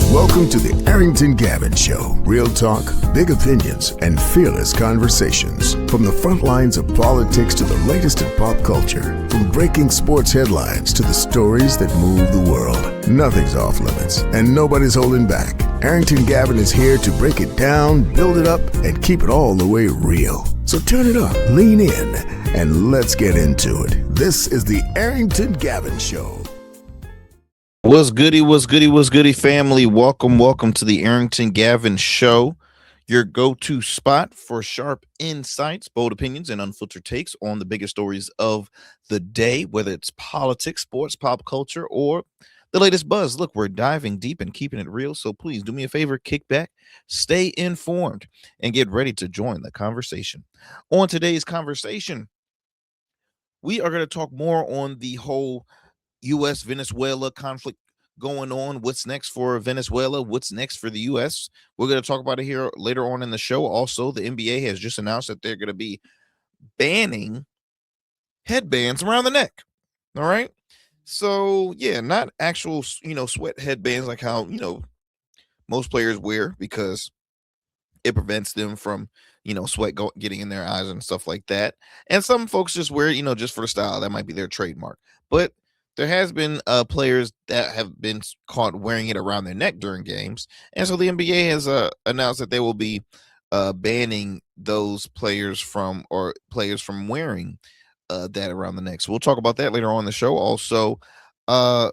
Welcome to the Arrington Gavin Show. Real talk, big opinions, and fearless conversations. From the front lines of politics to the latest in pop culture. From breaking sports headlines to the stories that move the world. Nothing's off limits, and nobody's holding back. Arrington Gavin is here to break it down, build it up, and keep it all the way real. So turn it up, lean in, and let's get into it. This is the Arrington Gavin Show. What's goody, family? Welcome to the Arrington Gavin Show, your go-to spot for sharp insights, bold opinions, and unfiltered takes on the biggest stories of the day, whether it's politics, sports, pop culture, or the latest buzz. Look, we're diving deep and keeping it real, so please do me a favor, kick back, stay informed, and get ready to join the conversation. On today's conversation, we are going to talk more on the whole U.S.-Venezuela conflict going on. What's next for Venezuela? What's next for the U.S.? We're going to talk about it here later on in the show. Also, the NBA has just announced that they're going to be banning headbands around the neck. All right. So, yeah, not actual, sweat headbands like how, most players wear, because it prevents them from, sweat getting in their eyes and stuff like that. And some folks just wear it, just for the style. That might be their trademark. But there has been players that have been caught wearing it around their neck during games. And so the NBA has announced that they will be banning those players from wearing that around the neck. So we'll talk about that later on in the show. Also, I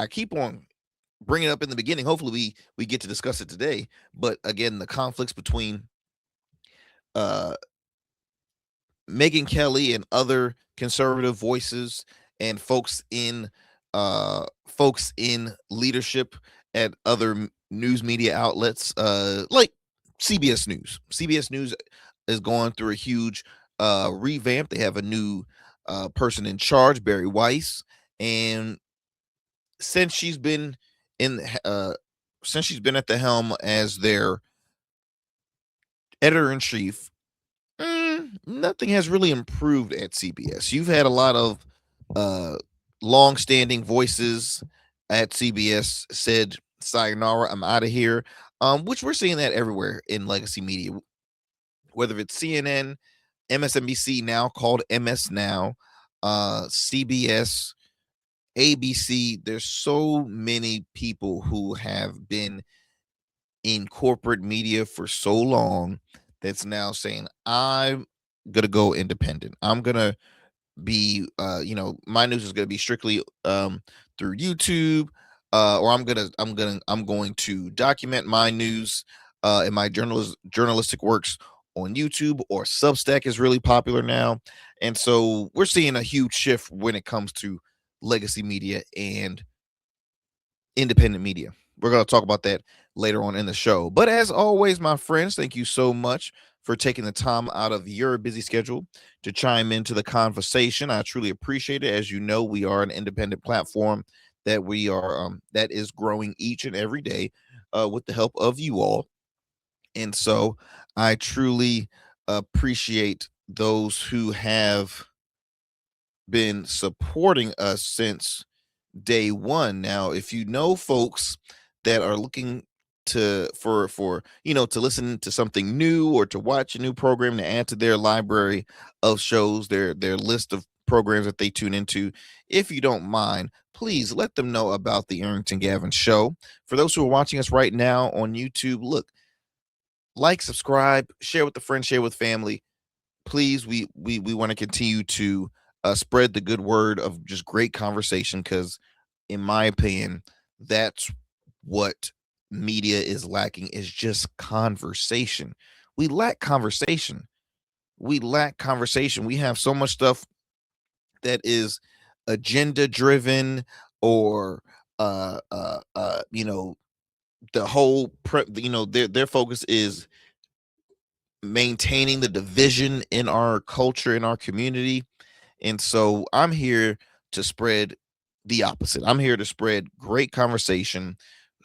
keep on bringing it up in the beginning. Hopefully we get to discuss it today. But again, the conflicts between Megyn Kelly and other conservative voices and folks in leadership at other news media outlets, like CBS News. CBS News is going through a huge revamp. They have a new person in charge, Bari Weis, and since she's been at the helm as their editor-in-chief, nothing has really improved at CBS. You've had a lot of long-standing voices at CBS said, sayonara, I'm out of here, which we're seeing that everywhere in legacy media, whether it's CNN, MSNBC, now called MS Now, CBS, ABC. There's so many people who have been in corporate media for so long that's now saying, I'm gonna go independent. I'm gonna be my news is gonna be strictly through YouTube, or I'm going to document my news and my journalistic works on YouTube, or Substack is really popular now. And so we're seeing a huge shift when it comes to legacy media and independent media. We're going to talk about that later on in the show. But as always, my friends, thank you so much for taking the time out of your busy schedule to chime into the conversation. I truly appreciate it. As you know, we are an independent platform that we are that is growing each and every day with the help of you all. And so I truly appreciate those who have been supporting us since day one. Now, if you know folks that are looking to listen to something new or to watch a new program to add to their library of shows, their list of programs that they tune into, if you don't mind, please let them know about the Arrington Gavin Show. For those who are watching us right now on YouTube, look, like, subscribe, share with a friend, share with family. Please, we want to continue to spread the good word of just great conversation, because in my opinion, that's what media is lacking, is just conversation. We lack conversation. We have so much stuff that is agenda driven, or the whole their focus is maintaining the division in our culture, in our community. And so I'm here to spread the opposite. I'm here to spread great conversations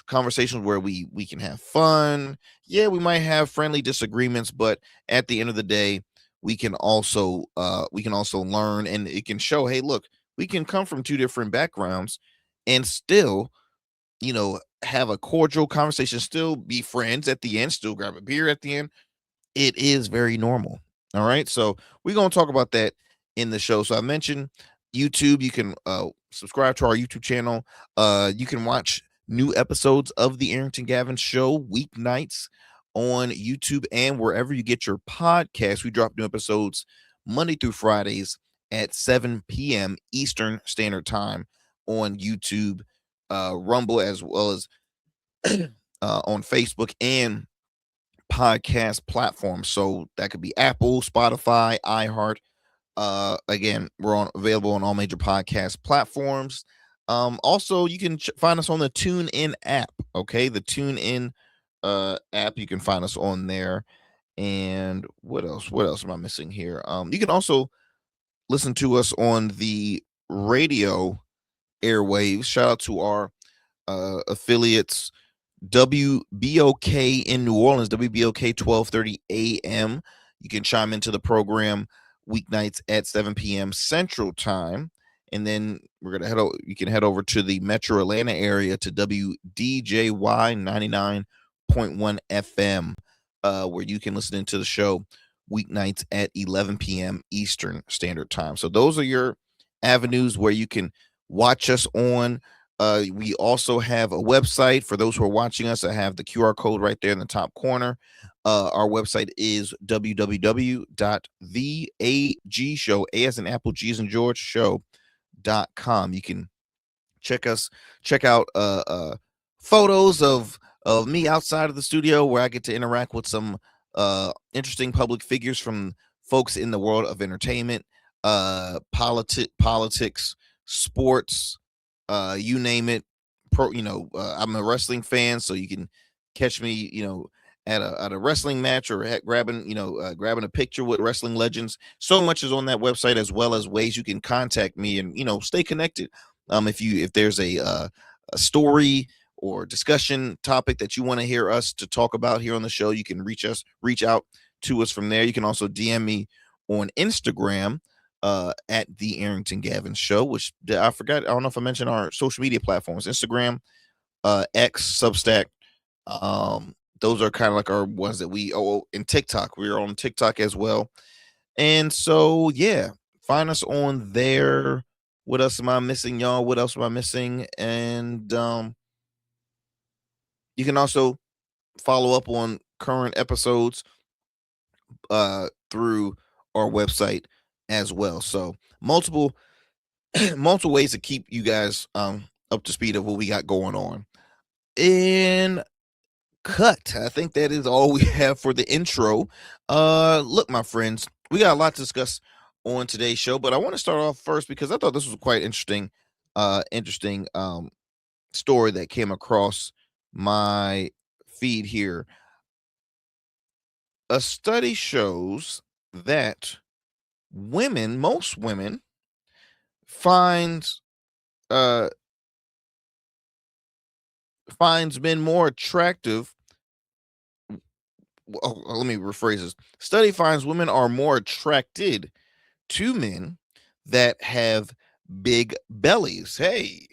where we can have fun. Yeah, we might have friendly disagreements, but at the end of the day, we can also learn, and it can show, hey, look, we can come from two different backgrounds and still have a cordial conversation, still be friends at the end, still grab a beer at the end. It is very normal. All right. So we're going to talk about that in the show. So I mentioned YouTube. You can subscribe to our YouTube channel. You can watch new episodes of the Arrington Gavin Show weeknights on YouTube and wherever you get your podcast. We drop new episodes Monday through Fridays at 7 p.m. Eastern Standard Time on YouTube, Rumble, as well as on Facebook and podcast platforms. So that could be Apple, Spotify, iHeart. Again, we're available on all major podcast platforms. Also, you can find us on the TuneIn app. Okay, the TuneIn app. You can find us on there. And what else? What else am I missing here? You can also listen to us on the radio airwaves. Shout out to our affiliates. WBOK in New Orleans, WBOK 12:30 a.m. You can chime into the program weeknights at 7 p.m. Central Time. And then we're gonna you can head over to the Metro Atlanta area to WDJY 99.1 FM, where you can listen into the show weeknights at 11 p.m. Eastern Standard Time. So those are your avenues where you can watch us on. We also have a website for those who are watching us. I have the QR code right there in the top corner. Our website is www.theagshow, A as in Apple, G as in George, show.com. You can check out photos of me outside of the studio where I get to interact with some interesting public figures from folks in the world of entertainment, politics, sports, you name it. I'm a wrestling fan, so you can catch me, at a wrestling match or grabbing a picture with wrestling legends. So much is on that website, as well as ways you can contact me and stay connected. If there's a story or discussion topic that you want to hear us to talk about here on the show, you can reach out to us from there. You can also DM me on Instagram at the Arrington Gavin Show, which I forgot. I don't know if I mentioned our social media platforms: Instagram, X, Substack. Those are kind of like our ones that and TikTok. We are on TikTok as well. And so, yeah, find us on there. What else am I missing, y'all? What else am I missing? And you can also follow up on current episodes through our website as well. So multiple ways to keep you guys up to speed of what we got going on. In cut, I think that is all we have for the intro. Look, my friends, we got a lot to discuss on today's show, but I want to start off first because I thought this was quite interesting story that came across my feed here. A study shows that most women finds men more attractive. Let me rephrase this. Study finds women are more attracted to men that have big bellies. Hey,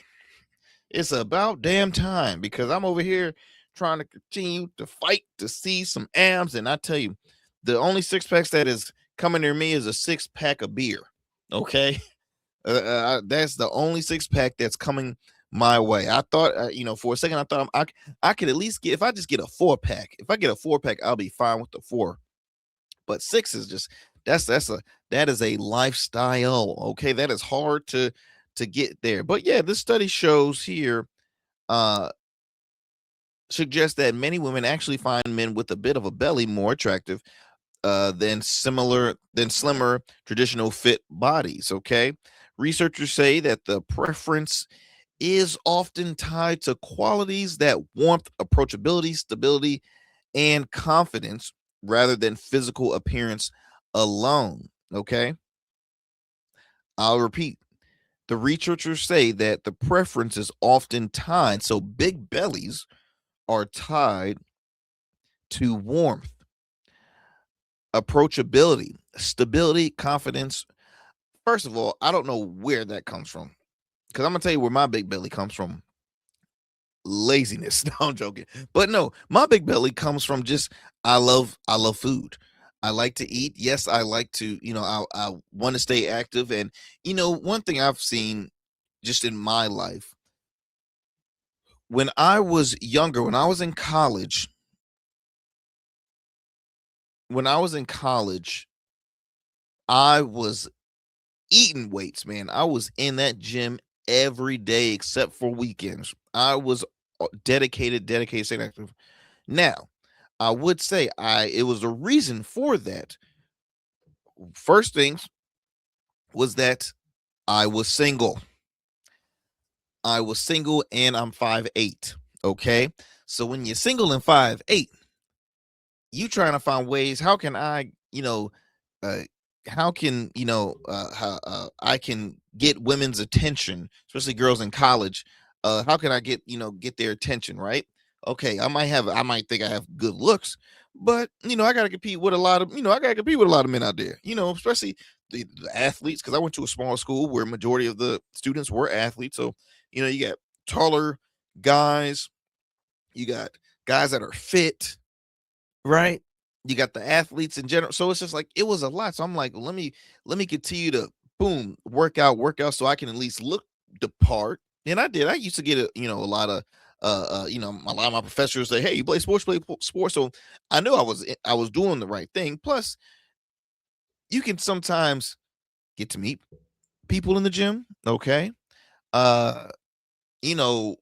it's about damn time, because I'm over here trying to continue to fight to see some abs, and I tell you, the only six packs that is coming near me is a 6-pack of beer. Okay, that's the only 6-pack that's coming my way. I thought, for a second, I thought I could at least get, if I just get a 4-pack. If I get a 4-pack, I'll be fine with the 4. But 6 is just that is a lifestyle. Okay, that is hard to get there. But yeah, this study shows here suggests that many women actually find men with a bit of a belly more attractive than slimmer traditional fit bodies. Okay, researchers say that the preference is often tied to qualities that warmth, approachability, stability, and confidence rather than physical appearance alone. Okay, I'll repeat. The researchers say that the preference is often tied, so big bellies are tied to warmth, approachability, stability, confidence. First of all, I don't know where that comes from, because I'm gonna tell you where my big belly comes from. laziness. No, I'm joking. But no, my big belly comes from just I love food. I like to eat. Yes, I like to, I want to stay active. And one thing I've seen just in my life, when I was younger, when I was in college, I was eating weights, man. I was in that gym every day except for weekends. I was dedicated, staying active. Now, I would say it was a reason for that. First things was that I was single. I was single and I'm 5'8". Okay. So when you're single and 5'8", you trying to find ways, how can I, uh how can how, I can get women's attention, especially girls in college. How can I get their attention, right? Okay, I might think I have good looks, but I gotta compete with a lot of I gotta compete with a lot of men out there, especially the athletes, because I went to a small school where majority of the students were athletes. So you got taller guys, you got guys that are fit, right? You got the athletes in general. So it's just like it was a lot. So I'm like, let me continue to boom, work out so I can at least look the part. And I did. I used to get a lot of a lot of my professors say, "Hey, you play sports." So I knew I was doing the right thing. Plus, you can sometimes get to meet people in the gym, okay? Uh, you know,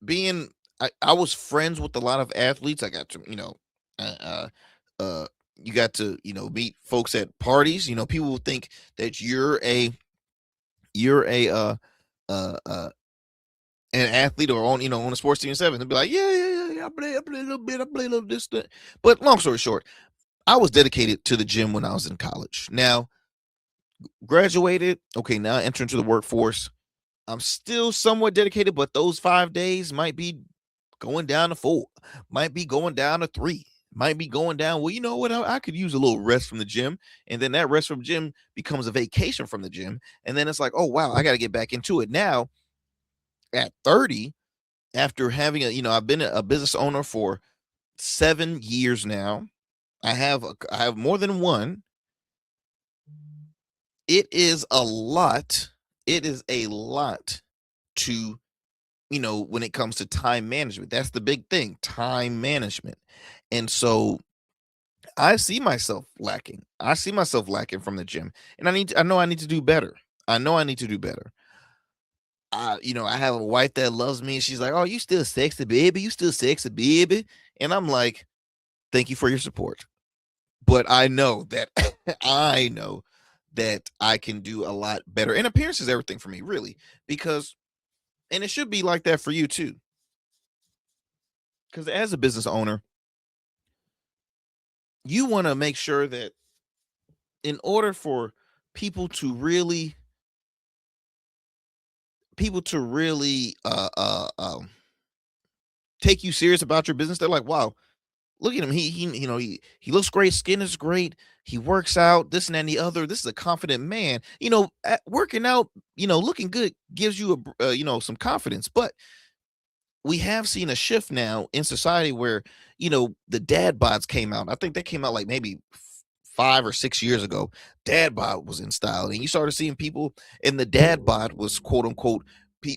being I was friends with a lot of athletes. I got to, uh, uh, uh, you got to, meet folks at parties. People will think that you're a uh, uh, an athlete or on a sports team seven. They'll be like, yeah. I play a little bit. I play a little this, that. But long story short, I was dedicated to the gym when I was in college. Now, graduated. Okay, now I enter into the workforce. I'm still somewhat dedicated, but those 5 days might be going down to 4, might be going down to 3, might be going down. Well, you know what? I could use a little rest from the gym. And then that rest from gym becomes a vacation from the gym. And then it's like, oh, wow, I got to get back into it. Now, at 30, after having I've been a business owner for 7 years now. I have more than one. It is a lot. It is a lot to when it comes to time management. That's the big thing, time management. And so I see myself lacking. I see myself lacking from the gym. And I know I need to do better. I know I need to do better. I have a wife that loves me and she's like, "Oh, you still sexy, baby. You still sexy, baby." And I'm like, "Thank you for your support." But I know that I know that I can do a lot better. And appearance is everything for me, really, because and it should be like that for you too. Because as a business owner, you want to make sure that in order for people to really take you serious about your business, they're like, wow, look at him. He looks great. Skin is great. He works out, this and that and the other. This is a confident man. Working out, looking good gives you some confidence. But we have seen a shift now in society where the dad bods came out. I think they came out like maybe 5 or 6 years ago. Dad bod was in style, and you started seeing people, and the dad bod was quote unquote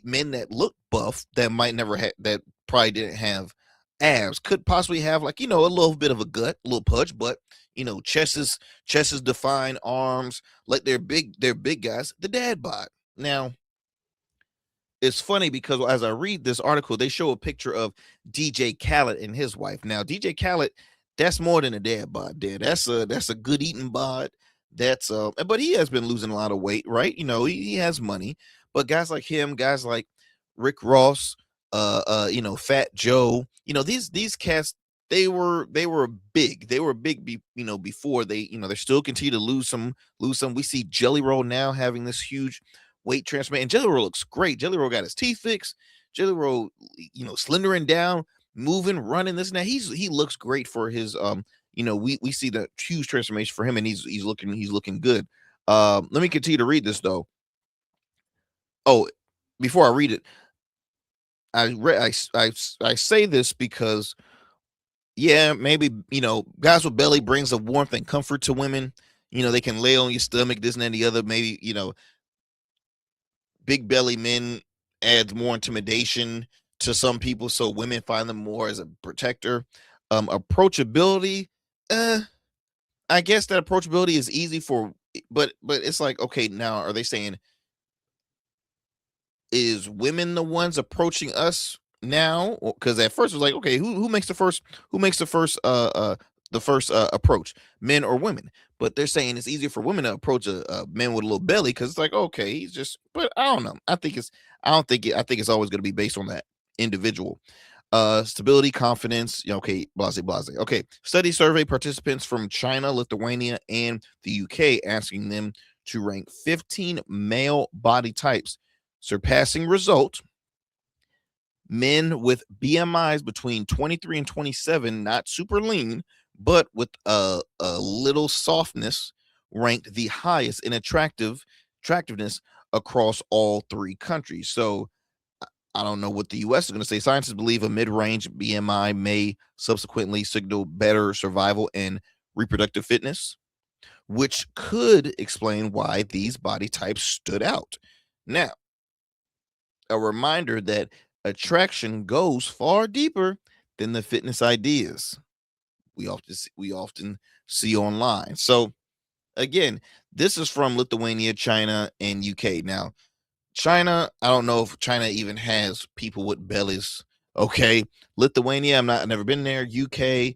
men that look buff that might never have that probably didn't have abs, could possibly have like a little bit of a gut, a little pudge, but chest is defined, arms like they're big guys. The dad bod. Now it's funny because as I read this article, they show a picture of DJ Khaled and his wife. Now, DJ Khaled, that's more than a dad bod there. That's a good eating bod. But he has been losing a lot of weight, right? He has money. But guys like him, guys like Rick Ross, Fat Joe, these cats, they were big. They were big before they still continue to lose some. We see Jelly Roll now having this huge weight transformation. And Jelly Roll looks great. Jelly Roll got his teeth fixed. Jelly Roll, slendering down, moving, running, this and that. He looks great for his we see the huge transformation for him, and he's looking good. Let me continue to read this though. Oh, before I read it, I say this because, yeah, maybe, guys with belly brings a warmth and comfort to women. They can lay on your stomach, this and that and the other. Maybe, big belly men adds more intimidation to some people, so women find them more as a protector. Approachability, I guess that approachability is easy but it's like, okay, now are they saying, is women the ones approaching us now? Because at first it was like, okay, who makes the first approach, men or women? But they're saying it's easier for women to approach a man with a little belly, because it's like, okay, he's just. But I don't know. I think it's always going to be based on that individual. Stability, confidence, okay, blase. Okay, study survey participants from China, Lithuania, and the UK, asking them to rank 15 male body types, surpassing result: men with BMIs between 23 and 27, not super lean, but with a little softness, ranked the highest in attractiveness across all three countries. So I don't know what the US is going to say. Scientists believe a mid-range BMI may subsequently signal better survival and reproductive fitness, which could explain why these body types stood out. Now, a reminder that attraction goes far deeper than the fitness ideas we often see online. So again, this is from Lithuania, China, and UK. Now, China, I don't know if China even has people with bellies. Okay, Lithuania, I've never been there. UK,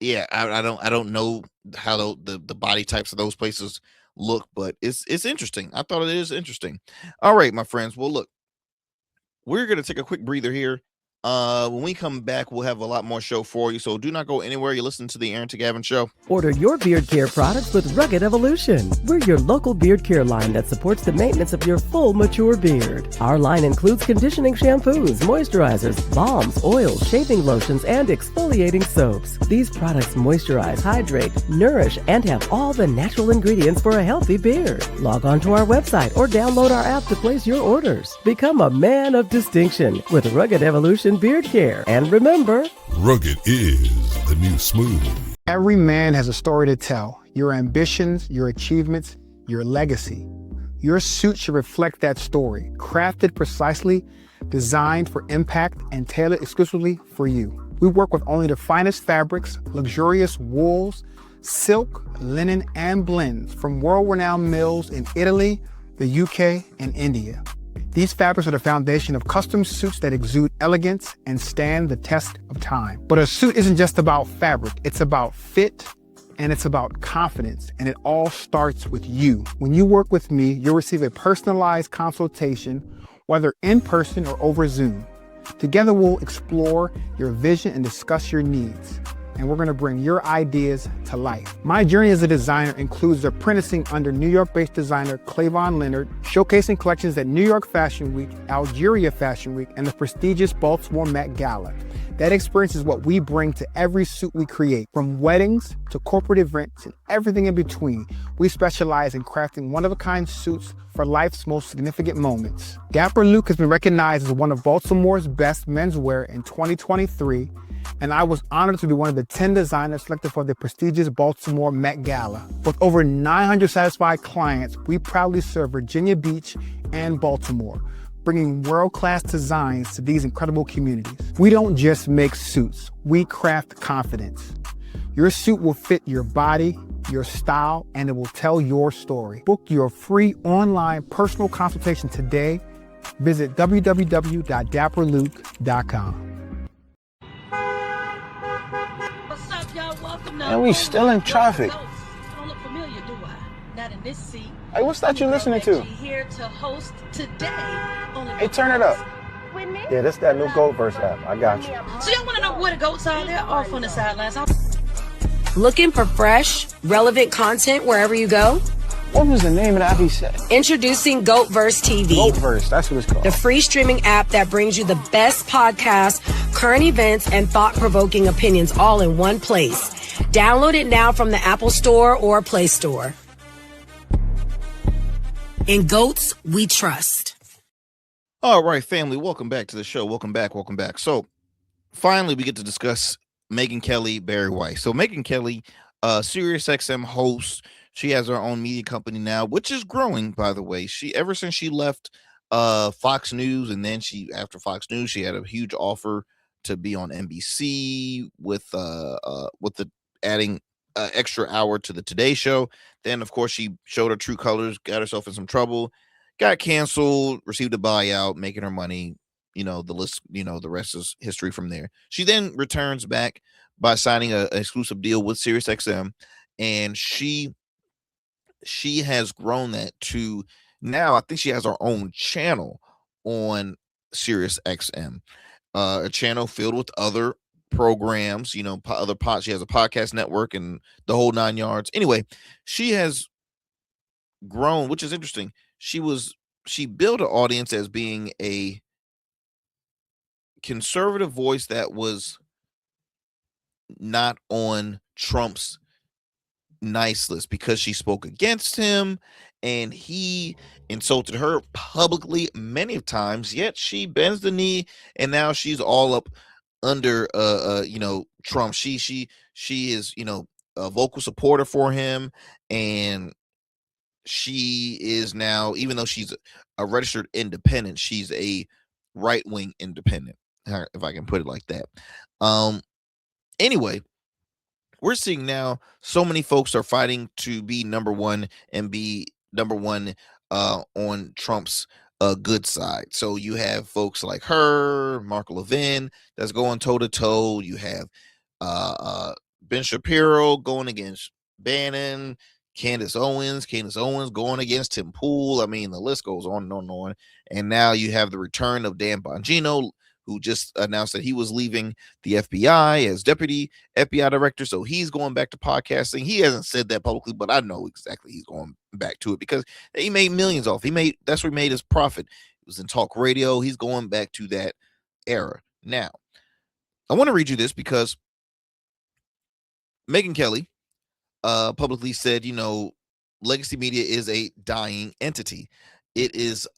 yeah, I don't know how the body types of those places look, but it's interesting. I thought it is interesting. All right, my friends. Well, look, we're gonna take a quick breather here. When we come back, we'll have a lot more show for you, so do not go anywhere. You're listening to the Arrington Gavin Show. Order your beard care products with Rugged Evolution. We're your local beard care line that supports the maintenance of your full, mature beard. Our line includes conditioning shampoos, moisturizers, balms, oils, shaving lotions, and exfoliating soaps. These products moisturize, hydrate, nourish, and have all the natural ingredients for a healthy beard. Log on to our website or download our app to place your orders. Become a man of distinction with Rugged Evolution Beard Care. And remember, Rugged is the new smooth. Every man has a story to tell. Your ambitions, your achievements, your legacy. Your suit should reflect that story. Crafted precisely, designed for impact, and tailored exclusively for you. We work with only the finest fabrics, luxurious wools, silk, linen, and blends from world-renowned mills in Italy, the UK, and India. These fabrics are the foundation of custom suits that exude elegance and stand the test of time. But a suit isn't just about fabric, it's about fit, and it's about confidence, and it all starts with you. When you work with me, you'll receive a personalized consultation, whether in person or over Zoom. Together we'll explore your vision and discuss your needs. And we're gonna bring your ideas to life. My journey as a designer includes apprenticing under New York-based designer Clavon Leonard, showcasing collections at New York Fashion Week, Algeria Fashion Week, and the prestigious Baltimore Met Gala. That experience is what we bring to every suit we create, from weddings to corporate events and everything in between. We specialize in crafting one-of-a-kind suits for life's most significant moments. Dapper Luke has been recognized as one of Baltimore's best menswear in 2023, and I was honored to be one of the 10 designers selected for the prestigious Baltimore Met Gala. With over 900 satisfied clients, we proudly serve Virginia Beach and Baltimore, bringing world-class designs to these incredible communities. We don't just make suits, we craft confidence. Your suit will fit your body, your style, and it will tell your story. Book your free online personal consultation today. Visit www.dapperluke.com. And we still in traffic. I don't look familiar, do I? Not in this seat. Hey, what's that you listening to? Here to host today. Hey, turn it up. With me? Yeah, this that new GoatVerse app. I got you. So y'all want to know where the goats are? They're off on the sidelines. Looking for fresh, relevant content wherever you go? What was the name of that he said? Introducing GoatVerse TV. GoatVerse, that's what it's called. The free streaming app that brings you the best podcasts, current events, and thought-provoking opinions all in one place. Download it now from the Apple Store or Play Store. In Goats, we trust. All right, family, welcome back to the show. Welcome back. So finally, we get to discuss Megyn Kelly, Bari Weis. So Megyn Kelly, Sirius XM host. She has her own media company now, which is growing, by the way. She ever since she left Fox News, and then after Fox News, she had a huge offer to be on NBC with the adding extra hour to the Today Show. Then, of course, she showed her true colors, got herself in some trouble, got canceled, received a buyout, making her money. The list, the rest is history from there. She then returns back by signing an exclusive deal with SiriusXM, and she has grown that to now. I think she has her own channel on SiriusXM, a channel filled with other programs. Other pods. She has a podcast network and the whole 9 yards. Anyway, she has grown, which is interesting. She built an audience as being a conservative voice that was not on Trump's nice list because she spoke against him and he insulted her publicly many times, yet she bends the knee and now she's all up under Trump. She is a vocal supporter for him, and she is now, even though she's a registered independent, she's a right-wing independent, if I can put it like that. Anyway, we're seeing now so many folks are fighting to be number one and be number one on Trump's good side. So you have folks like her, Mark Levin, that's going toe to toe. You have Ben Shapiro going against Bannon, Candace Owens going against Tim Pool. I mean, the list goes on and on and on. And now you have the return of Dan Bongino, who just announced that he was leaving the FBI as deputy FBI director. So he's going back to podcasting. He hasn't said that publicly, but I know exactly he's going back to it because he made millions off. That's where he made his profit. It was in talk radio. He's going back to that era. Now, I want to read you this because Megyn Kelly publicly said, legacy media is a dying entity. It is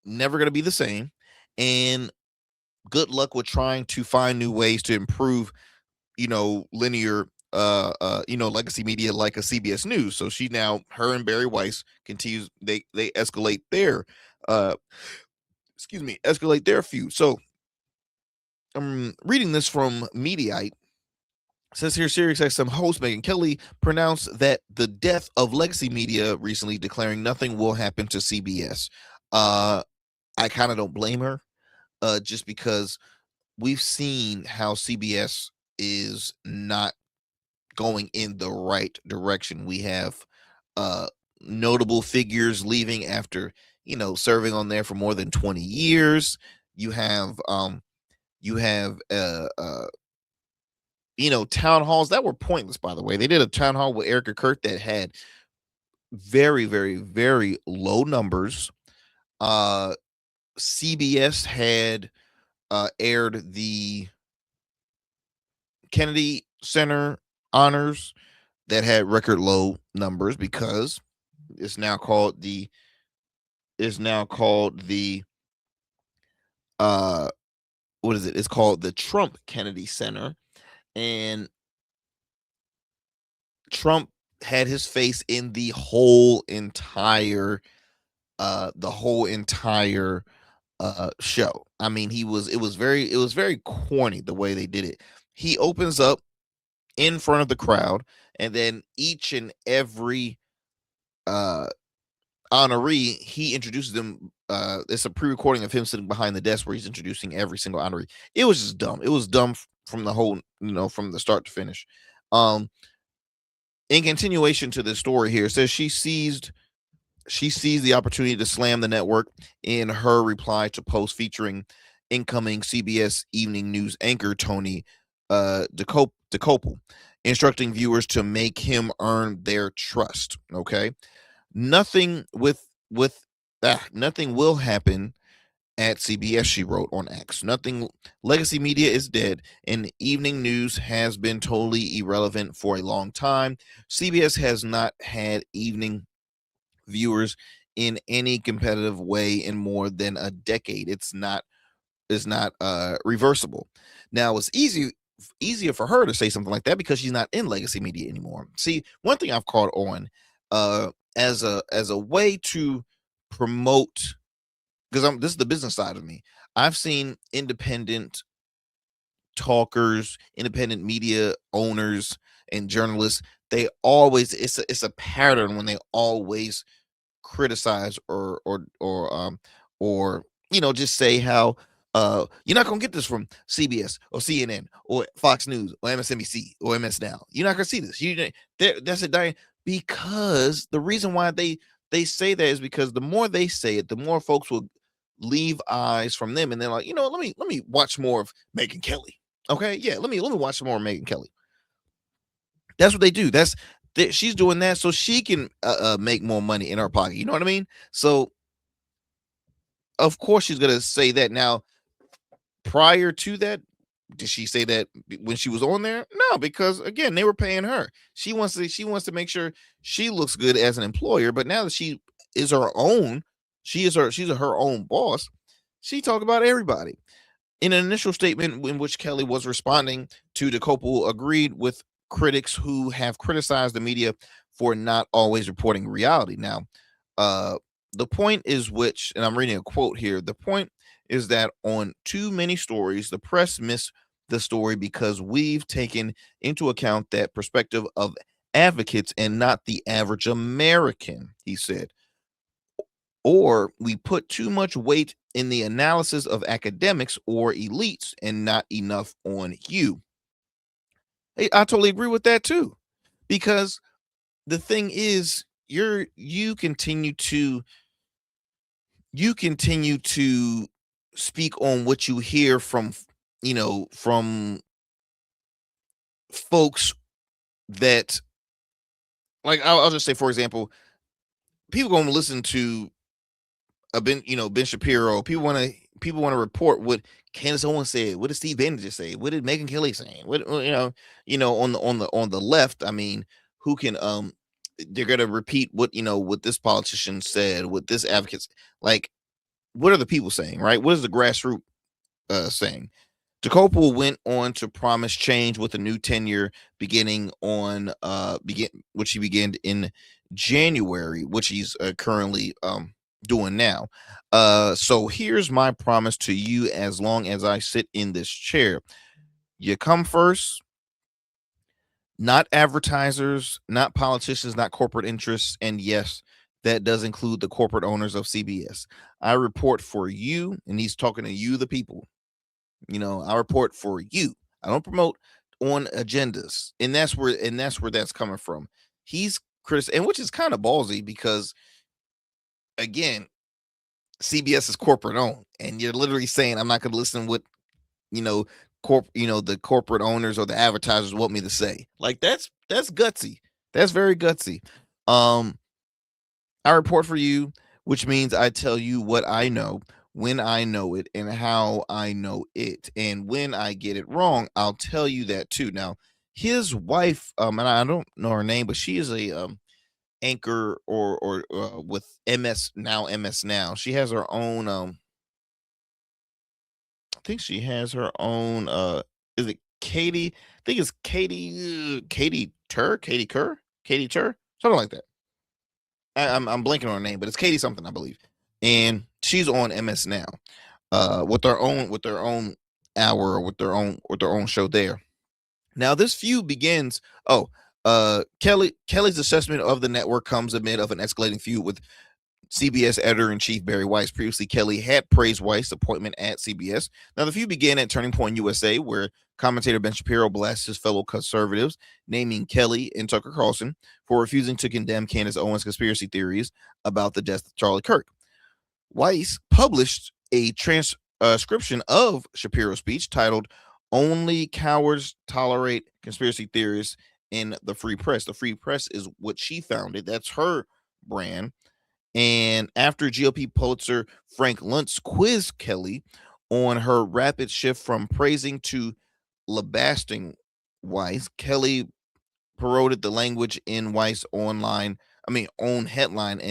never going to be the same. And good luck with trying to find new ways to improve, linear, legacy media like a CBS News. So her and Bari Weis continues, they escalate their, escalate their feud. So I'm reading this from Mediaite. It says here, SiriusXM host Megyn Kelly pronounced that the death of legacy media recently, declaring nothing will happen to CBS. I kind of don't blame her, just because we've seen how CBS is not going in the right direction. We have notable figures leaving after, serving on there for more than 20 years. You have town halls that were pointless, by the way. They did a town hall with Erica Kurt that had very, very, very low numbers. CBS had aired the Kennedy Center honors that had record low numbers because it's now called the what is it? It's called the Trump Kennedy Center, and Trump had his face in the whole entire show. I mean, it was very corny the way they did it. He opens up in front of the crowd, and then each and every honoree, he introduces them. It's a pre-recording of him sitting behind the desk where he's introducing every single honoree. It was just dumb. It was dumb from the whole, from the start to finish. In continuation to this story here, it says she seized the opportunity to slam the network in her reply to post featuring incoming CBS Evening News anchor Tony DeCopel, instructing viewers to make him earn their trust. Okay, nothing will happen at CBS, she wrote on X. Nothing. Legacy media is dead, and evening news has been totally irrelevant for a long time. CBS has not had evening viewers in any competitive way in more than a decade. It's not reversible. Now it's easier for her to say something like that because she's not in legacy media anymore. See, one thing I've caught on as a way to promote, because this is the business side of me. I've seen independent talkers, independent media owners, and journalists. They always it's a pattern when they always criticize or just say how you're not gonna get this from CBS or CNN or Fox News or MSNBC or MS Now. You're not gonna see this. That's a dying, because the reason why they say that is because the more they say it, the more folks will leave eyes from them, and they're like, let me watch more of Megyn Kelly. Okay, yeah, let me watch some more of Megyn Kelly. That's what they do. She's doing that so she can make more money in her pocket. You know what I mean? So of course she's gonna say that. Now, prior to that, did she say that when she was on there? No, because again, they were paying her. She wants to make sure she looks good as an employer. But now that she is her own, she's her own boss. She talked about everybody. In an initial statement in which Kelly was responding to the couple, agreed with critics who have criticized the media for not always reporting reality. Now, the point is and I'm reading a quote here, the point is that on too many stories, the press miss the story because we've taken into account that perspective of advocates and not the average American, he said. Or we put too much weight in the analysis of academics or elites and not enough on you. Hey, I totally agree with that too, because the thing is, you continue to speak on what you hear from folks that, like, I'll just say, for example, people going to listen to Ben Shapiro. People want to report what Candace Owens said. What did Steve Bannon just say? What did Megyn Kelly say? What on the left? I mean, who can they're gonna repeat what this politician said, what this advocates, like, what are the people saying, right? What is the grassroots saying? Jacopo went on to promise change with a new tenure which he began in January, which he's currently doing now. So here's my promise to you: as long as I sit in this chair, you come first, not advertisers, not politicians, not corporate interests. And yes, that does include the corporate owners of CBS. I report for you, and he's talking to you, the people. I report for you. I don't promote on agendas, and that's where that's coming from. He's Chris, and which is kind of ballsy because, again, CBS is corporate owned, and you're literally saying I'm not going to listen what the corporate owners or the advertisers want me to say. Like, that's gutsy. That's very gutsy. I report for you, which means I tell you what I know, when I know it, and how I know it. And when I get it wrong, I'll tell you that too. Now, his wife, and I don't know her name, but she is a anchor or with MS Now. She has her own I think she has her own is it Katie? I think it's Katie Tur, something like that. I'm blanking on her name, but it's Katie something, I believe. And she's on MS Now, with their own hour, or with their own show there. Now this feud begins. Kelly's assessment of the network comes amid of an escalating feud with CBS editor-in-chief Bari Weis. Previously, Kelly had praised Weis' appointment at CBS. Now, the feud began at Turning Point USA, where commentator Ben Shapiro blasts his fellow conservatives, naming Kelly and Tucker Carlson for refusing to condemn Candace Owens' conspiracy theories about the death of Charlie Kirk. Weis published a transcription of Shapiro's speech titled "Only Cowards Tolerate Conspiracy Theories in the Free Press." The Free Press is what she founded. That's her brand. And after GOP Pulitzer Frank Luntz quizzed Kelly on her rapid shift from praising to lambasting Weis, Kelly parodied the language in Weis' own headline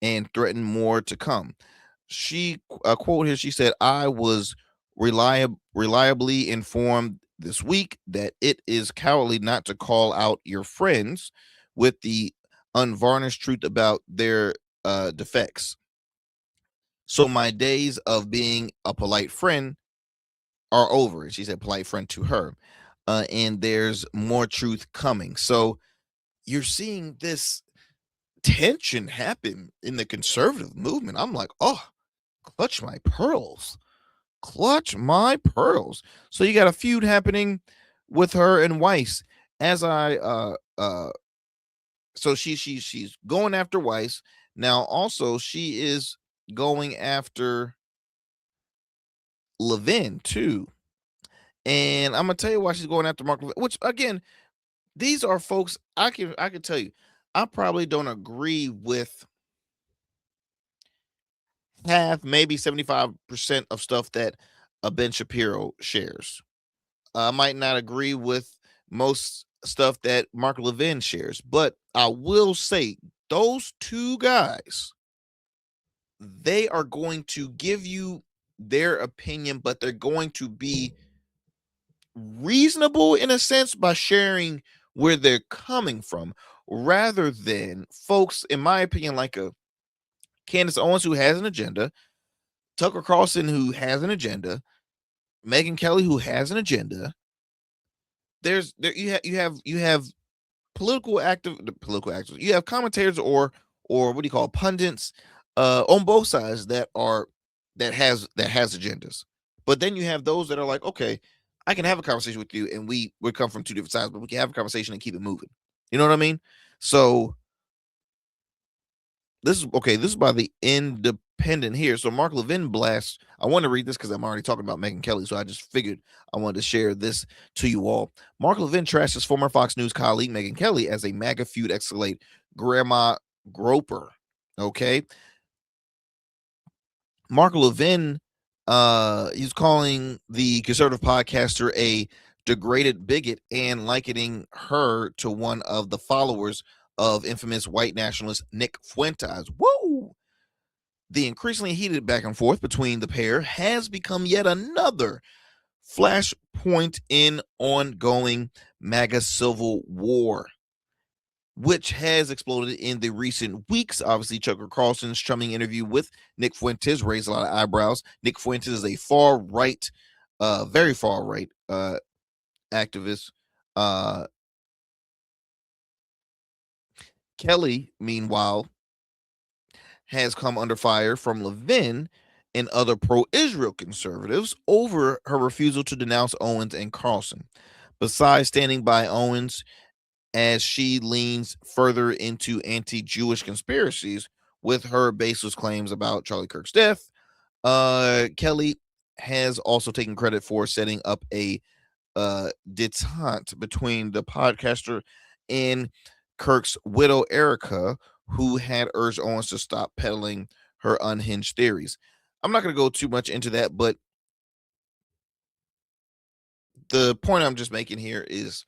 and threatened more to come. She quote here, she said, I was reliably informed this week that it is cowardly not to call out your friends with the unvarnished truth about their defects. So my days of being a polite friend are over. And she said polite friend to her. And there's more truth coming. So you're seeing this tension happen in the conservative movement. I'm like, oh, clutch my pearls. Clutch my pearls. So you got a feud happening with her and Weis. As I so she's going after Weis. Now also she is going after Levin too. And I'm gonna tell you why she's going after Mark Levin, which again, these are folks I can tell you, I probably don't agree with half, maybe 75% of stuff that Ben Shapiro shares. I might not agree with most stuff that Mark Levin shares, but I will say those two guys, they are going to give you their opinion, but they're going to be reasonable in a sense by sharing where they're coming from, rather than folks, in my opinion, like a Candace Owens who has an agenda, Tucker Carlson who has an agenda, Megyn Kelly who has an agenda. You have political activists. You have commentators or what do you call pundits on both sides that has agendas. But then you have those that are like, okay, I can have a conversation with you, and we come from two different sides, but we can have a conversation and keep it moving. You know what I mean? So this is by the Independent here. So Mark Levin blasts. I want to read this because I'm already talking about Megyn Kelly, so I just figured I wanted to share this to you all. Mark Levin trashes former Fox News colleague Megyn Kelly as a MAGA feud escalate. Grandma Groper. Okay. Mark Levin, he's calling the conservative podcaster a degraded bigot and likening her to one of the followers of infamous white nationalist Nick Fuentes. Whoa! The increasingly heated back and forth between the pair has become yet another flashpoint in ongoing MAGA civil war, which has exploded in the recent weeks. Obviously, Tucker Carlson's chumming interview with Nick Fuentes raised a lot of eyebrows. Nick Fuentes is a far right, very far right activist. Kelly, meanwhile, has come under fire from Levin and other pro-Israel conservatives over her refusal to denounce Owens and Carlson. Besides standing by Owens as she leans further into anti-Jewish conspiracies with her baseless claims about Charlie Kirk's death, Kelly has also taken credit for setting up a detente between the podcaster and Kirk's widow, Erica, who had urged Owens to stop peddling her unhinged theories. I'm not going to go too much into that, but the point I'm just making here is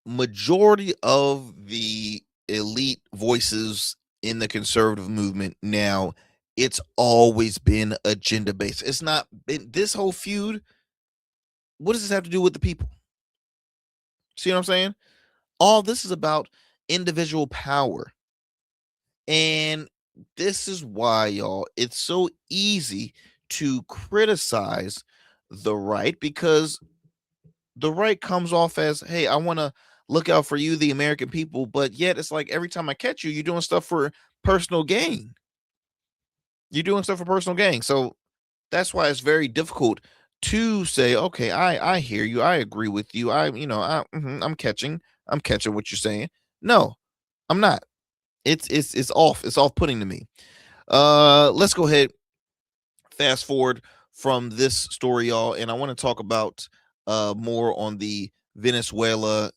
majority of the elite voices in the conservative movement now, it's always been agenda based. It's not been this whole feud. What does this have to do with the people? See what I'm saying? All this is about individual power. And this is why, y'all, it's so easy to criticize the right, because the right comes off as, hey, I want to look out for you, the American people, but yet it's like every time I catch you, you're doing stuff for personal gain. You're doing stuff for personal gain. So that's why it's very difficult to say, okay, I hear you, I agree with you, I'm catching what you're saying. No, I'm not. It's off-putting to me. Let's go ahead, fast forward from this story, y'all, and I want to talk about more on the Venezuela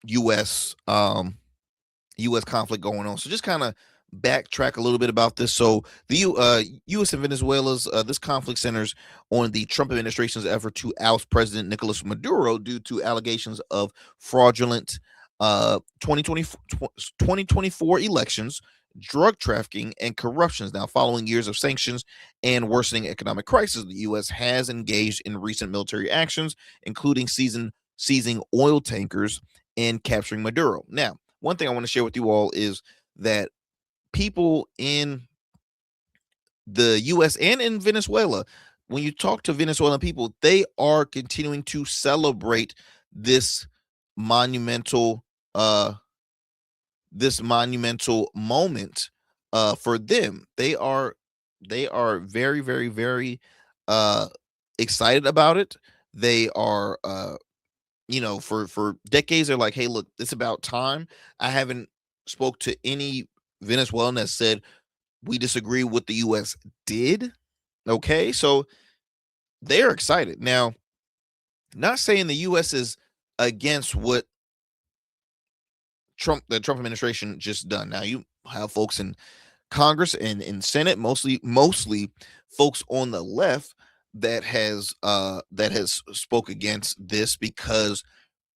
US conflict going on. So just kind of backtrack a little bit about this. So the US and Venezuela's this conflict centers on the Trump administration's effort to oust President Nicolas Maduro due to allegations of fraudulent 2024 elections, drug trafficking, and corruptions. Now, following years of sanctions and worsening economic crisis, the U.S. has engaged in recent military actions, including seizing oil tankers and capturing Maduro. Now, one thing I want to share with you all is that people in the U.S. and in Venezuela, when you talk to Venezuelan people, they are continuing to celebrate this monumental moment for them. They are very, very, very excited about it. They are for decades they're like, hey, look, it's about time. I haven't spoke to any Venezuelan that said we disagree with the US did. Okay, so they're excited. Now, not saying the US is against what the Trump administration just done. Now you have folks in Congress and in Senate, mostly folks on the left that has spoke against this because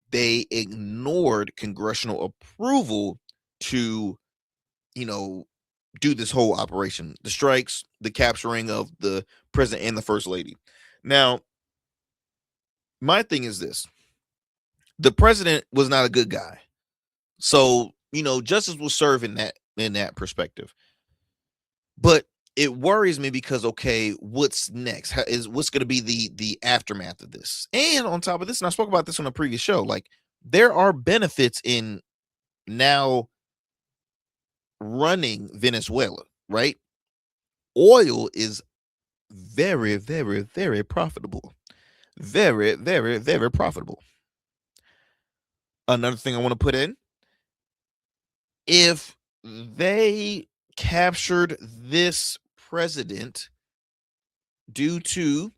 they ignored congressional approval to do this whole operation, the strikes, the capturing of the president and the first lady. Now, my thing is this: the president was not a good guy. So, justice will serve in that perspective. But it worries me because, okay, what's next? What's going to be the aftermath of this? And on top of this, and I spoke about this on a previous show, like there are benefits in now running Venezuela, right? Oil is very, very, very profitable. Very, very, very profitable. Another thing I want to put in, if they captured this president due to,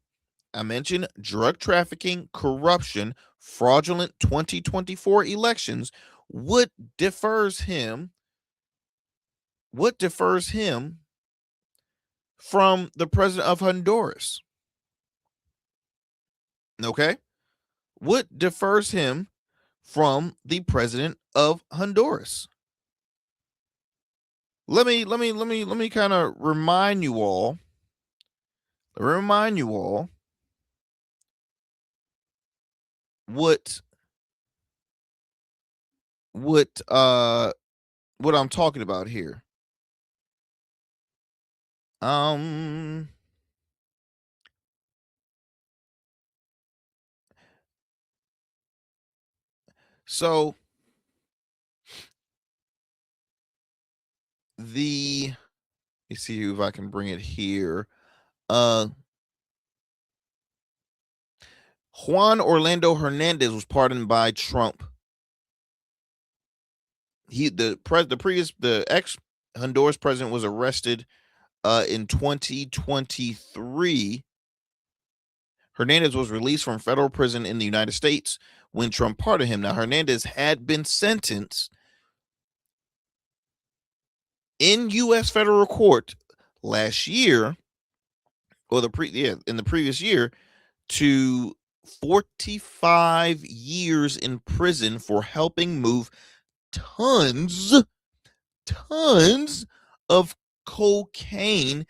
I mentioned, drug trafficking, corruption, fraudulent 2024 elections, what defers him from the president of Honduras? Okay? What defers him from the president of Honduras? Let me kind of remind you all what I'm talking about here. So let me see if I can bring it here. Juan Orlando Hernandez was pardoned by Trump. The ex Honduras president was arrested in 2023. Hernandez was released from federal prison in the United States when Trump pardoned him. Now, Hernandez had been sentenced in U.S. federal court last year, or in the previous year, to 45 years in prison for helping move tons of cocaine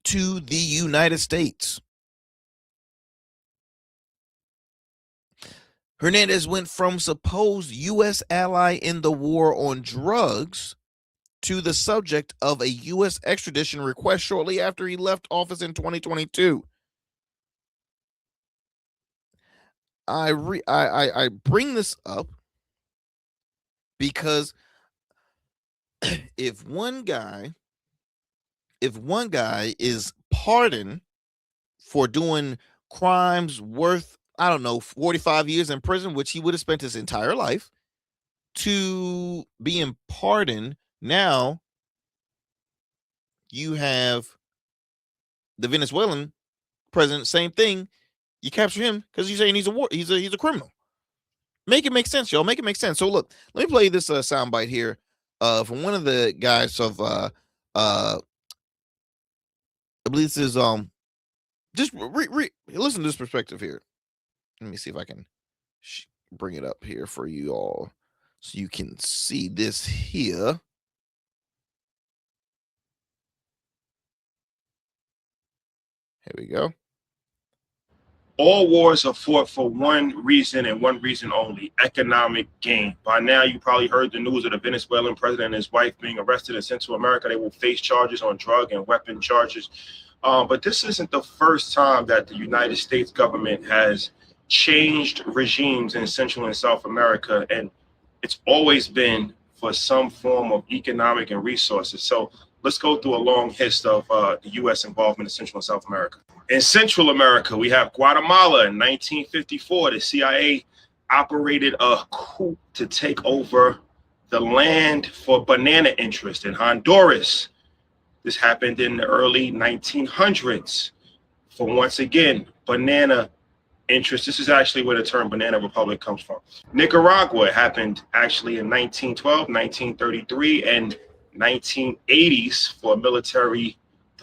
to the United States. Hernandez went from supposed U.S. ally in the war on drugs to the subject of a U.S. extradition request shortly after he left office in 2022. I bring this up because if one guy is pardoned for doing crimes worth, I don't know, 45 years in prison, which he would have spent his entire life, to being pardoned, now you have the Venezuelan president, same thing. You capture him because you're saying he's a criminal. Make it make sense, y'all. Make it make sense. So look, let me play this soundbite here from one of the guys of I believe this is just listen to this perspective here. Let me see if I can bring it up here for you all. so you can see this here. Here we go. All wars are fought for one reason and one reason only: economic gain. By now, you probably heard the news of the Venezuelan president and his wife being arrested and sent to America. They will face charges on drug and weapon charges. But this isn't the first time that the United States government has changed regimes in Central and South America, and it's always been for some form of economic and resources. So let's go through a long history of the U.S. involvement in Central and South America. In Central America, we have Guatemala in 1954. The CIA operated a coup to take over the land for banana interest. In Honduras, this happened in the early 1900s for, once again, banana interest. This is actually where the term Banana Republic comes from. Nicaragua happened actually in 1912, 1933, and 1980s for a military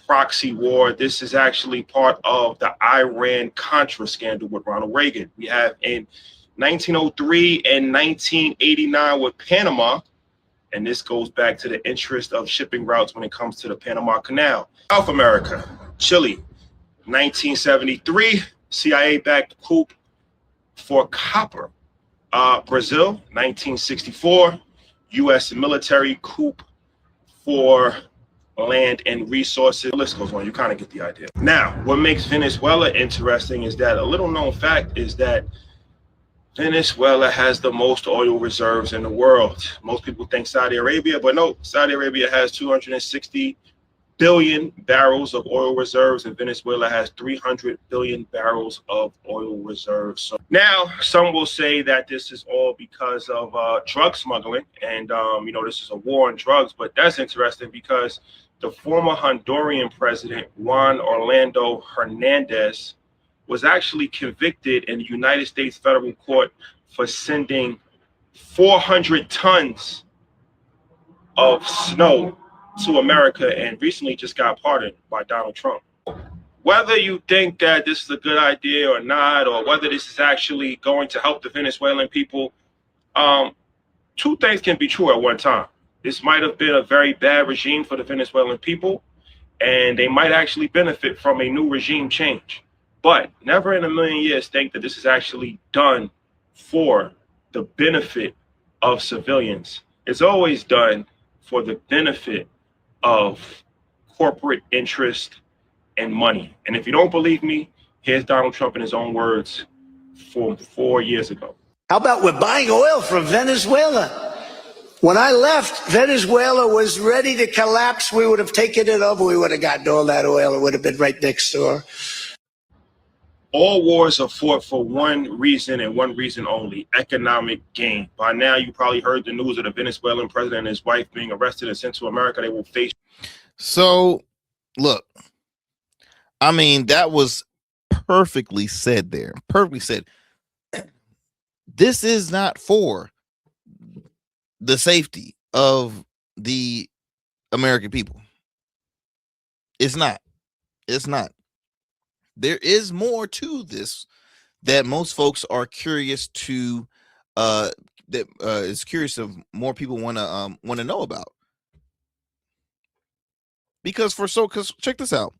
proxy war. This is actually part of the Iran-Contra scandal with Ronald Reagan. We have in 1903 and 1989 with Panama, and this goes back to the interest of shipping routes when it comes to the Panama Canal. South America, Chile, 1973, CIA-backed coup for copper. Brazil, 1964, U.S. military coup for land and resources. The list goes on. You kind of get the idea. Now, what makes Venezuela interesting is that a little known fact is that Venezuela has the most oil reserves in the world. Most people think Saudi Arabia, but no, Saudi Arabia has 260 billion barrels of oil reserves, and Venezuela has 300 billion barrels of oil reserves. So now, some will say that this is all because of drug smuggling, and this is a war on drugs. But that's interesting because the former Honduran president, Juan Orlando Hernandez, was actually convicted in the United States federal court for sending 400 tons of snow to America, and recently just got pardoned by Donald Trump. Whether you think that this is a good idea or not, or whether this is actually going to help the Venezuelan people, two things can be true at one time. This might have been a very bad regime for the Venezuelan people, and they might actually benefit from a new regime change. But never in a million years think that this is actually done for the benefit of civilians. It's always done for the benefit of corporate interest and money. And if you don't believe me, here's Donald Trump in his own words from 4 years ago. How about we're buying oil from Venezuela? When I left, Venezuela was ready to collapse. We would have taken it over. We would have gotten all that oil. It would have been right next door. All wars are fought for one reason and one reason only: economic gain. By now, you probably heard the news of the Venezuelan president and his wife being arrested and sent to America. They will face. So, look, I mean, that was perfectly said there. Perfectly said. This is not for the safety of the American people. It's not. It's not. There is more to this that most folks are curious to is curious of more people want to know about. Because check this out.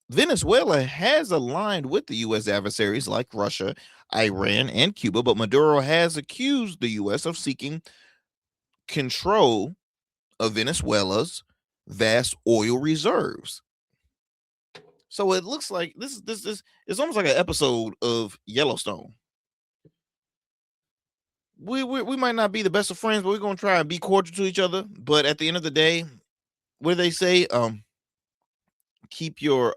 Venezuela has aligned with the U.S. adversaries like Russia, Iran, and Cuba, but Maduro has accused the U.S. of seeking control of Venezuela's vast oil reserves. So it looks like this is almost like an episode of Yellowstone. We might not be the best of friends, but we're gonna try and be cordial to each other. But at the end of the day, what do they say? Keep your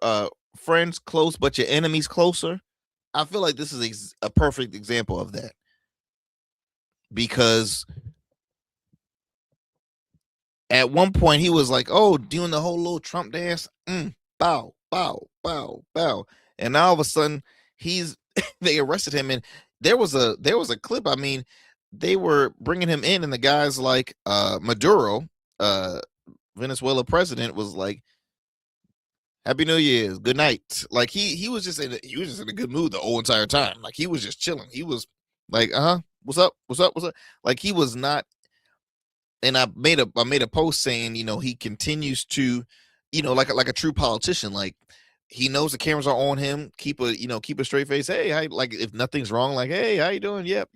friends close, but your enemies closer. I feel like this is a perfect example of that, because at one point he was like, "Oh, doing the whole little Trump dance, bow, bow, bow, bow," and now all of a sudden they arrested him, and there was a clip. I mean, they were bringing him in, and the guys like Maduro, Venezuela president, was like, "Happy New Year's, good night." Like he was just in a good mood the whole entire time. Like he was just chilling. He was like, What's up? What's up? What's up? Like he was not. And I made a post saying, he continues to, like a true politician. Like he knows the cameras are on him. Keep a straight face. Hey, like if nothing's wrong, like, hey, how you doing? Yep.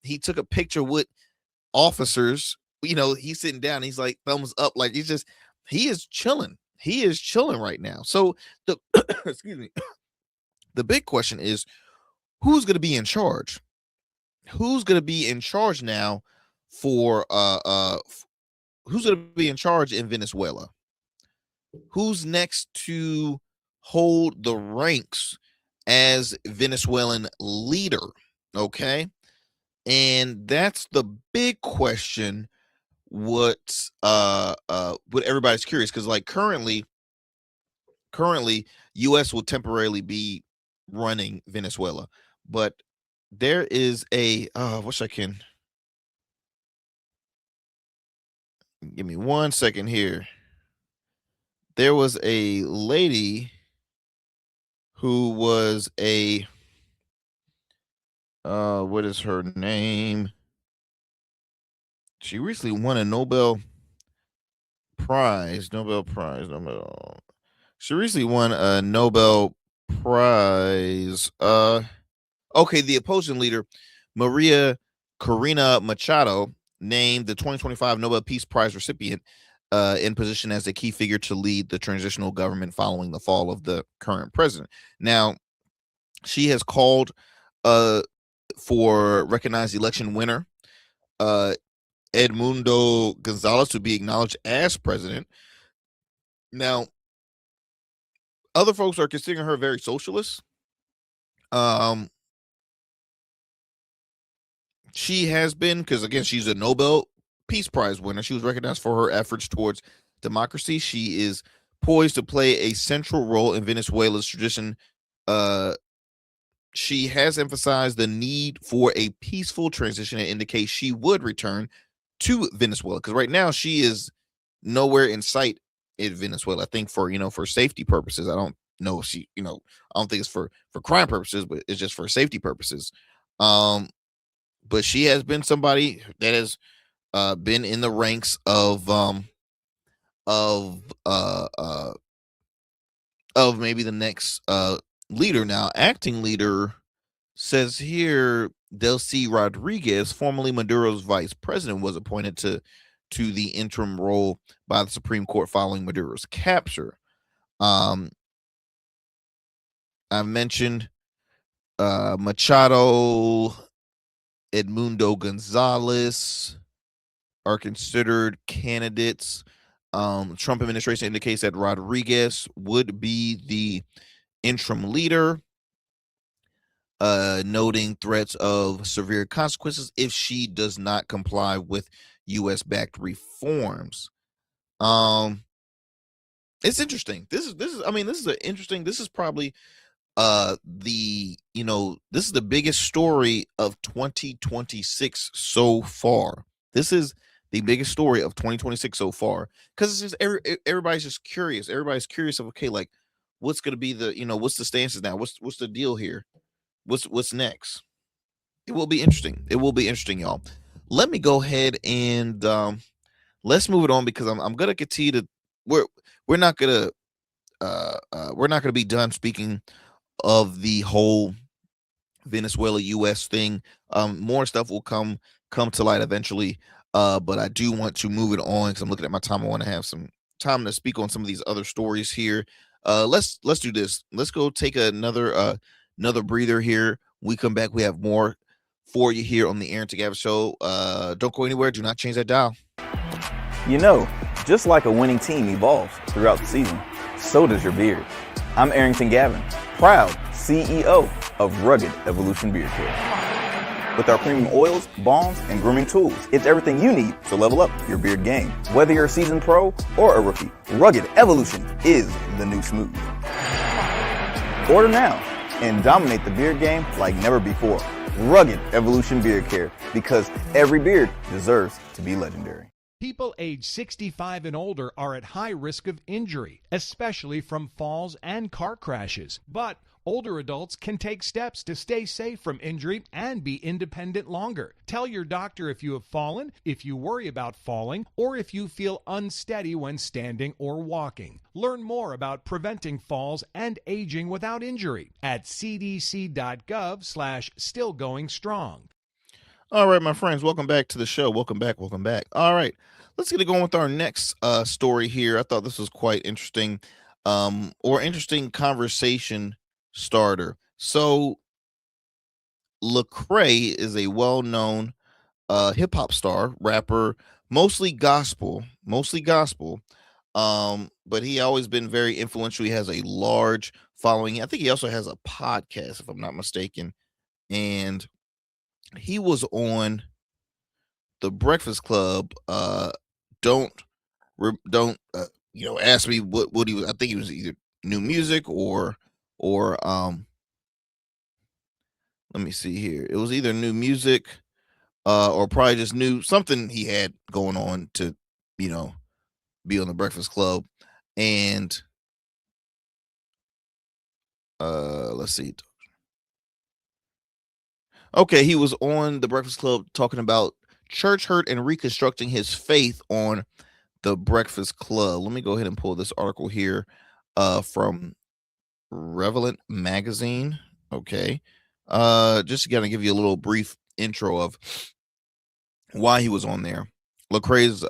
He took a picture with officers. He's sitting down. He's like thumbs up. Like he is chilling. He is chilling right now. So the excuse me. The big question is, who's going to be in charge? Who's going to be in charge now for who's going to be in charge in Venezuela? Who's next to hold the ranks as Venezuelan leader? Okay. And that's the big question. What everybody's curious, because like currently US will temporarily be running Venezuela, but there is a wish I can give me 1 second here. There was a lady who was a what is her name? She recently won a Nobel Prize. She recently won a Nobel Prize. Okay, the opposing leader, Maria Corina Machado, named the 2025 Nobel Peace Prize recipient in position as a key figure to lead the transitional government following the fall of the current president. Now, she has called for recognized election winner Edmundo Gonzalez to be acknowledged as president. Now, other folks are considering her very socialist. She has been, because again, she's a Nobel Peace Prize winner. She was recognized for her efforts towards democracy. She is poised to play a central role in Venezuela's tradition. She has emphasized the need for a peaceful transition and indicates she would return to Venezuela, because right now she is nowhere in sight in Venezuela. I think for safety purposes. I don't know if she, I don't think it's for crime purposes, but it's just for safety purposes. But she has been somebody that has been in the ranks of maybe the next leader. Now, acting leader says here, Delcy Rodriguez, formerly Maduro's vice president, was appointed to the interim role by the Supreme Court following Maduro's capture. I mentioned Machado, Edmundo Gonzalez are considered candidates. Trump administration indicates that Rodriguez would be the interim leader, noting threats of severe consequences if she does not comply with U.S.-backed reforms. It's interesting. This is probably this is the biggest story of 2026 so far. This is the biggest story of 2026 so far, because it's just everybody's just curious. Everybody's curious of, okay, like what's going to be the, what's the stances now? What's the deal here? What's next? It will be interesting. It will be interesting, y'all. Let me go ahead and let's move it on, because I'm gonna continue to we're not gonna be done speaking of the whole Venezuela US thing. More stuff will come to light eventually, but I do want to move it on because I'm looking at my time. I want to have some time to speak on some of these other stories here. Let's do this. Let's go take another breather here. We come back, we have more for you here on the Arrington Gavin Show. Don't go anywhere. Do not change that dial. Just like a winning team evolves throughout the season, so does your beard. I'm Arrington Gavin, proud CEO of Rugged Evolution Beard Care. With our premium oils, balms, and grooming tools, it's everything you need to level up your beard game. Whether you're a seasoned pro or a rookie, Rugged Evolution is the new smooth. Order now and dominate the beard game like never before. Rugged Evolution Beard Care, because every beard deserves to be legendary. People age 65 and older are at high risk of injury, especially from falls and car crashes. But Older adults can take steps to stay safe from injury and be independent longer. Tell your doctor if you have fallen, if you worry about falling, or if you feel unsteady when standing or walking. Learn more about preventing falls and aging without injury at cdc.gov/stillgoingstrong. All right, my friends, welcome back to the show. Welcome back. All right, let's get it going with our next story here. I thought this was quite interesting, or interesting conversation starter. So Lecrae is a well-known hip hop star, rapper, mostly gospel, but he always been very influential. He has a large following. I think he also has a podcast, if I'm not mistaken, and he was on the Breakfast Club. Don't ask me what he was. I think he was either new music or let me see here. It was either new music or probably just new something he had going on to be on the Breakfast Club. And let's see. Okay, he was on the Breakfast Club talking about church hurt and reconstructing his faith on the Breakfast Club. Let me go ahead and pull this article here from Relevant Magazine. Okay. Just to kind of give you a little brief intro of why he was on there. Lecrae's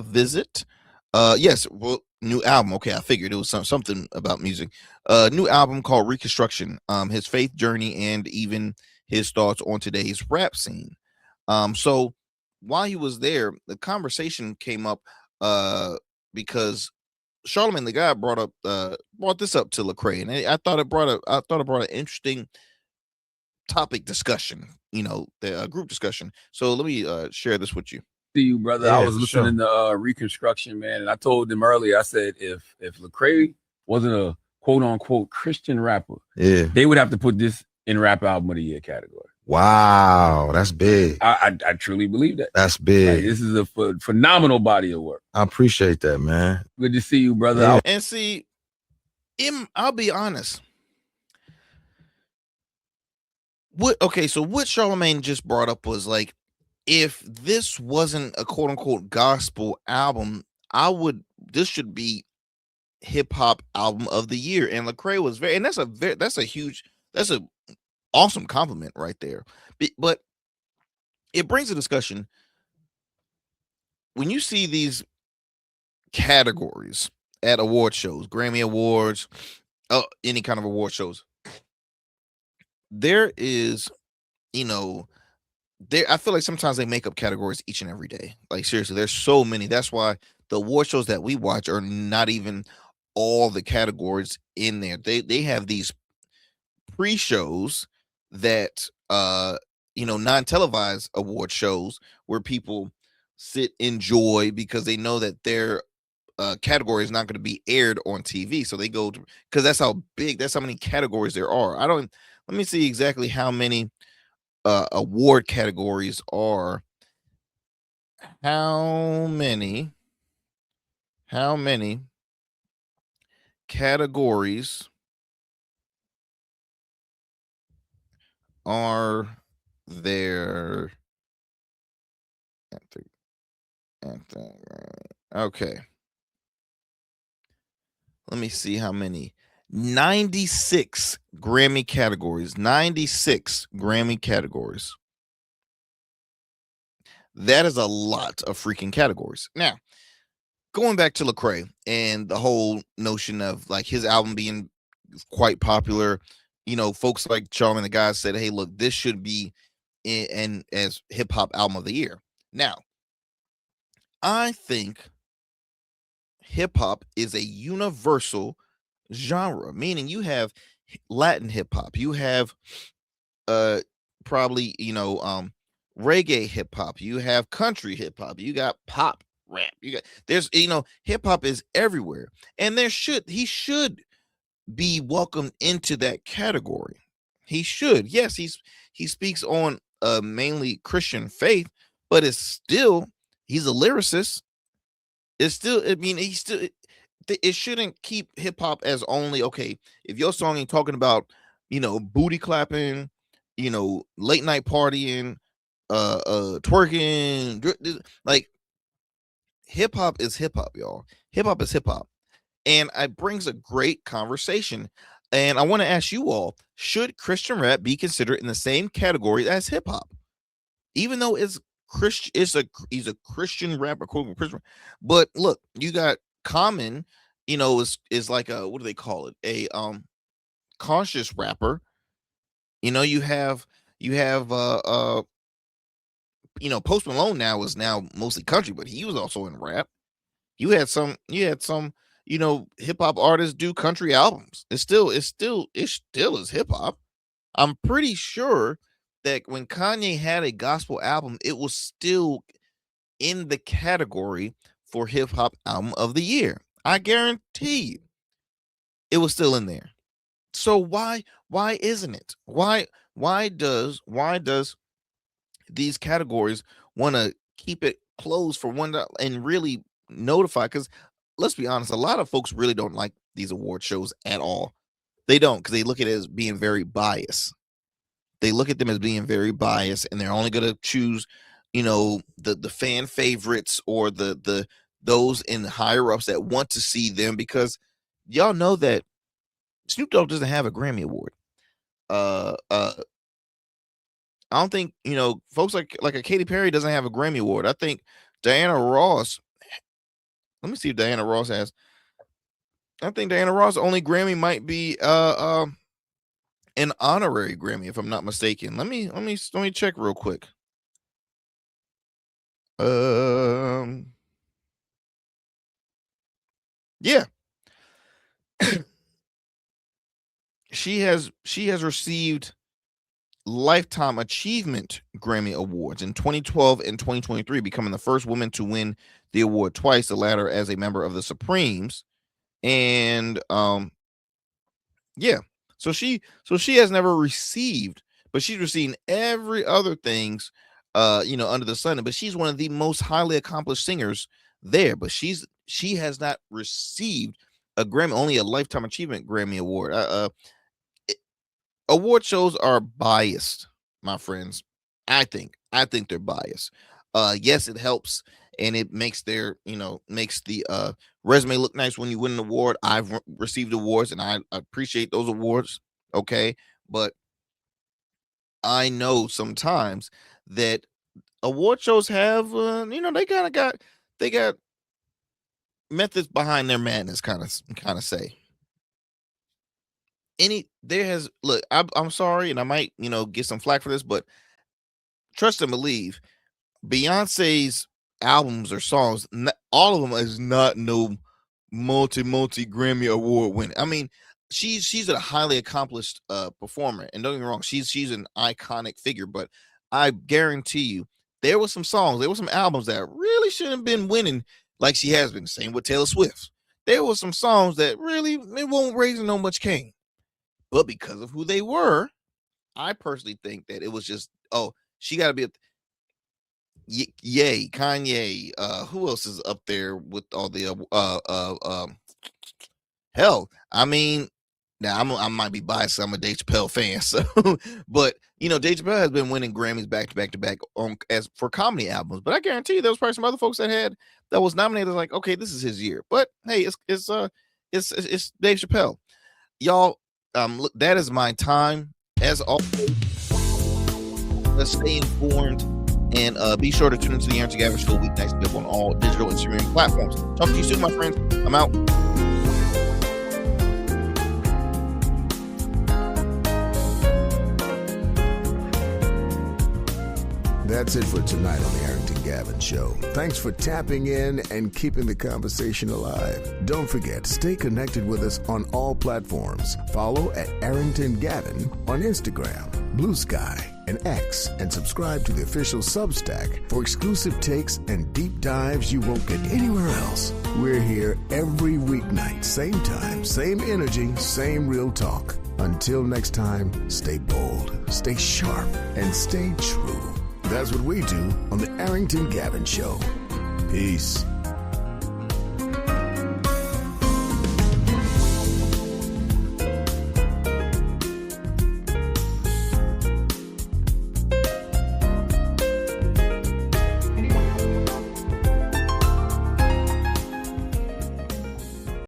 visit. Yes, well, new album. Okay, I figured it was something about music. New album called Reconstruction. His faith journey and even his thoughts on today's rap scene. So while he was there, the conversation came up because Charlamagne the God brought this up to Lecrae, and I thought it brought an interesting topic discussion, the group discussion. So let me share this with you. See you, brother. Yeah, I was for listening to Reconstruction, man, and I told them earlier. I said if Lecrae wasn't a quote unquote Christian rapper, they would have to put this in rap album of the year category. Wow, that's big. I truly believe that. That's big. Like, this is a phenomenal body of work. I appreciate that, man. Good to see you, brother. Yeah. And see, I'll be honest. So what Charlamagne just brought up was like, if this wasn't a quote unquote gospel album, this should be hip hop album of the year. And Lecrae was that's an awesome compliment right there. But it brings a discussion when you see these categories at award shows, Grammy Awards, any kind of award shows. There is, I feel like sometimes they make up categories each and every day. Like seriously, there's so many. That's why the award shows that we watch are not even all the categories in there. They have these pre-shows that non-televised award shows where people sit, enjoy, because they know that their category is not going to be aired on TV. So they go to, because that's how many categories there are. Let me see exactly how many award categories are. How many categories are there? Okay. Let me see how many. 96 Grammy categories. 96 Grammy categories. That is a lot of freaking categories. Now, going back to Lecrae and the whole notion of like his album being quite popular, folks like Charlamagne the God said, hey, look, this should be as hip hop album of the year. Now, I think hip hop is a universal genre, meaning you have Latin hip hop, you have probably reggae hip hop, you have country hip hop, you got pop rap, there's hip hop is everywhere, and he should be welcomed into that category. He should. Yes, he speaks on mainly Christian faith, but he's a lyricist. It shouldn't keep hip hop as only, okay, if your song ain't talking about booty clapping, late night partying, twerking. Like, hip hop is hip hop, y'all. Hip hop is hip hop. And it brings a great conversation. And I want to ask you all, should Christian rap be considered in the same category as hip hop? Even though it's Christian, he's a Christian rapper, quote unquote Christian. But look, you got Common, is like a, what do they call it? A conscious rapper. You have Post Malone now is now mostly country, but he was also in rap. You had some hip hop artists do country albums. It still is hip hop. I'm pretty sure that when Kanye had a gospel album, it was still in the category for hip hop album of the year. I guarantee you it was still in there. So why isn't it? Why does these categories want to keep it closed for one and really notify? Because let's be honest, a lot of folks really don't like these award shows at all. They don't, because they look at it as being very biased. They look at them as being very biased, and they're only going to choose, the fan favorites or the those in the higher ups that want to see them, because y'all know that Snoop Dogg doesn't have a Grammy Award. I don't think, folks like a Katy Perry doesn't have a Grammy Award. I think Diana Ross, let me see if Diana Ross has. I think Diana Ross' only Grammy might be an honorary Grammy, if I'm not mistaken. Let me check real quick. Yeah. She has received Lifetime Achievement Grammy Awards in 2012 and 2023, becoming the first woman to win the award twice, the latter as a member of the Supremes. And so she has never received, but she's received every other things under the sun. But she's one of the most highly accomplished singers there, but she has not received a Grammy, only a Lifetime Achievement Grammy Award. Award shows are biased, my friends. I think they're biased. Yes, it helps, and it makes makes the resume look nice when you win an award. I've received awards, and I appreciate those awards. Okay, but I know sometimes that award shows have they got methods behind their madness, kind of say. I'm sorry, and I might get some flack for this, but trust and believe, Beyonce's albums or songs, all of them is not no multi Grammy Award winner. I mean, she's a highly accomplished performer, and don't get me wrong, she's an iconic figure, but I guarantee you there were some albums that really shouldn't have been winning like she has been. Same with Taylor Swift. There were some songs that really it won't raise no much cane. But because of who they were, I personally think that it was just, she got to be Ye, Kanye. Who else is up there with all the hell? I mean, now I might be biased. I'm a Dave Chappelle fan, so but Dave Chappelle has been winning Grammys back to back as for comedy albums. But I guarantee you, there was probably some other folks that was nominated. Like, okay, this is his year. But hey, it's Dave Chappelle, y'all. Look, that is my time. As always, let's stay informed and be sure to tune into the Arrington Gavin Show weeknights on all digital and streaming platforms. Talk to you soon, my friends. I'm out. That's it for tonight on the Arrington Gavin Show. Thanks for tapping in and keeping the conversation alive. Don't forget, stay connected with us on all platforms. Follow at Arrington Gavin on Instagram, Blue Sky, and X, and subscribe to the official Substack for exclusive takes and deep dives you won't get anywhere else. We're here every weeknight, same time, same energy, same real talk. Until next time, stay bold, stay sharp, and stay true. That's what we do on the Arrington Gavin Show. Peace.